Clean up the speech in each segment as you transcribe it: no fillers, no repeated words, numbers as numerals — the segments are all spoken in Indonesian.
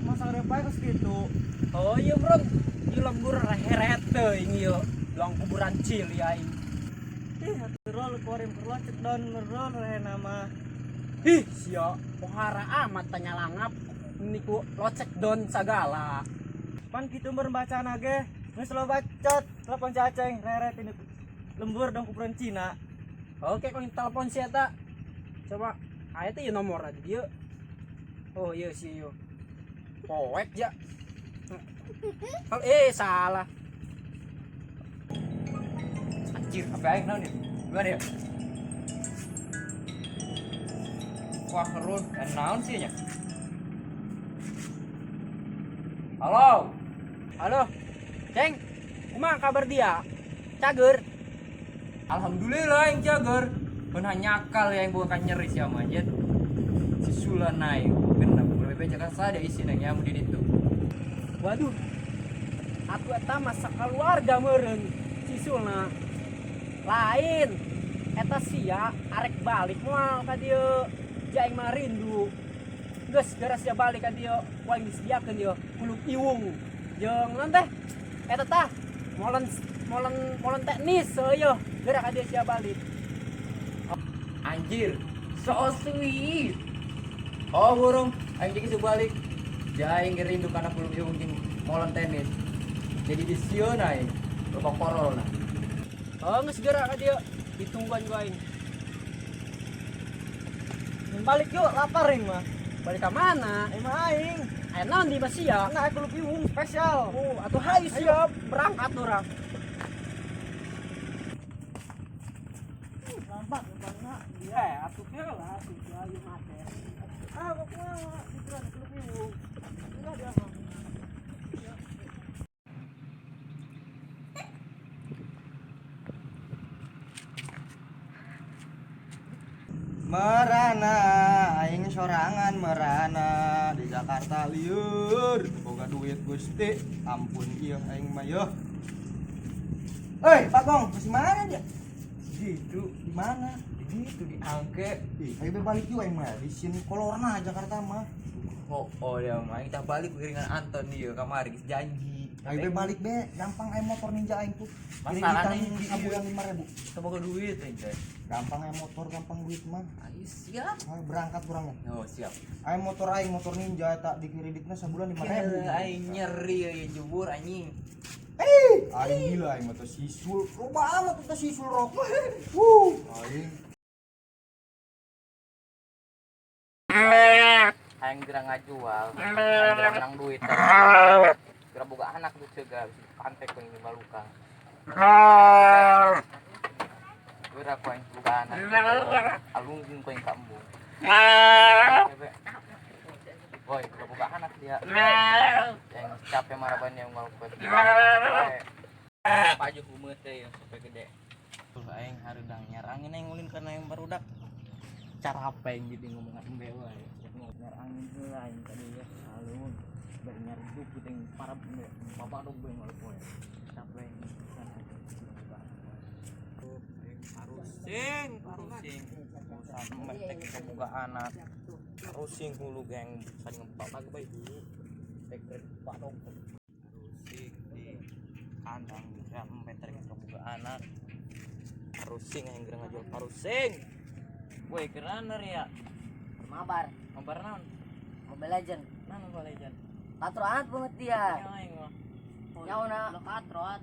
masang repai ke segitu. Oh iya bro, di lembur heret ini yo, luang kuburan cil ya ini. Rol korim perlu cek down merol nama. Ih, sia, pohara amat tanya langap. Niku locek don sagala. Pan gitu berbaca nage, nges lo bacot, telepon cacing, reret ini lembur dong kuburan Cina. Oke, kau telepon siapa? Coba, ayo tuh ya nomor aja dia. Oh iya sih yo. Poek ya. Salah. Anjir, apa yang naon nih? Gimana ya? Wah, kerun, naon sih nya? Halo. Halo. Ceng, kumaha kabar dia? Cager. Alhamdulillah yang cager. Benar nyakal yang bukan nyeri sih aja. Si Sula naik. Genap berbeda jalan saja isi nang yang di itu. Waduh. Aku eta masa keluarga meureun si Sula. Lain. Eta sia arek balik moal ka dieu. Jaing mah rindu. Geus gara sia balik ka dieu, poe disediakeun dieu kuluk iwung. Jeung naon teh? Eta tah molen teknis yo. Gara ka dieu sia balik. Anjir, so sweet. Oh burung, anjing isu balik. Jaing rindu kana kuluk iwung jeung molen tenis. Jadi di sieun aing, loba korol nah. Oh geus gara ka dieu, ditungguan gua aing. Balik yuk, lapar ring mah. Balik ke mana? Emang aing. Ayo naon di Masia? Nah, aku lebih umum spesial. Oh, atuh hayu siap berangkat orang. Lambat banget. Atuh kira lah, atuh ayu mate. Kok mah pikiran aku lebih umum. Enggak dia. Merana, aing sorangan merana di Jakarta liur, boga duit Gusti, ampun iya aing mah yo. Hei, Pak Gong, masih mana dia? Gitu, di mana? Di itu di Angke. Ih, ayo balik yuk aing mah, di sini Kolorna Jakarta mah. Oh dia mah kita balik kiringan Anton dia kamari janji. Ayo balik be, gampang aing motor ninja aing tuh. Masalahnya di sabulan 5.000. Kita boga duit aja. Gampang aing motor, gampang duit mah. Ayo siap. Ayo berangkat kurangnya. Oh siap. Aing motor ninja tak dikreditnya sebulan 5.000. Aing nyeri ya jebur anjing. Aing gila aing motor sisul. Loba amat motor sisul rok. Aing. Aing gerang ngajual. Aing gerang menang duit. Kira boga anak tuh cegah pantek peng di Balukang. Kira aku yang boga anak. Alunggung ko yang kambung. Boy, kira boga anak dia. Yang capek maraban yang Balukang. Paju kumet teh yang sampai gede. Terus aing hareudang nyarangin aing ulin karena yang barudak. Cara apa yang jadi ngomongan embewa ya. Nyarangin heula aing tadi ya. Alun. Dari nyari hidup kita yang para bapak dong gue malu gue capek harusing metek kita buka anak harusing dulu geng saling ngempak lagi baik dulu tekret pak dong harusing di kandang bisa metek kita buka anak harusing yang gerang jual harusing gue keraner ya mabar naon Mobile Legend Mobile Legend katroat banget dia. Yang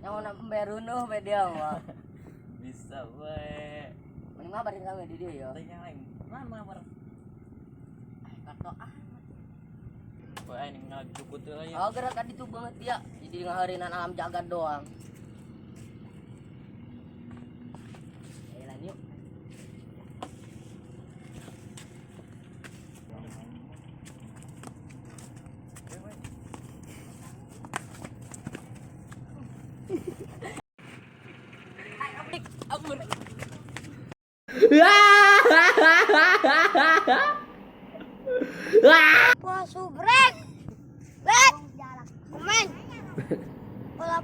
una memberunuh be dia mah. Bisa we. Mending ngabarin kami di dia ya. Tanya aing. Mana mabar? Kartu we aing lagi cukut teh aya. Oh, gerak itu banget dia. Jadi ngaharinan alam jagat doang. Ayo yuk. Wah, subrek. Bet. Komen. Bola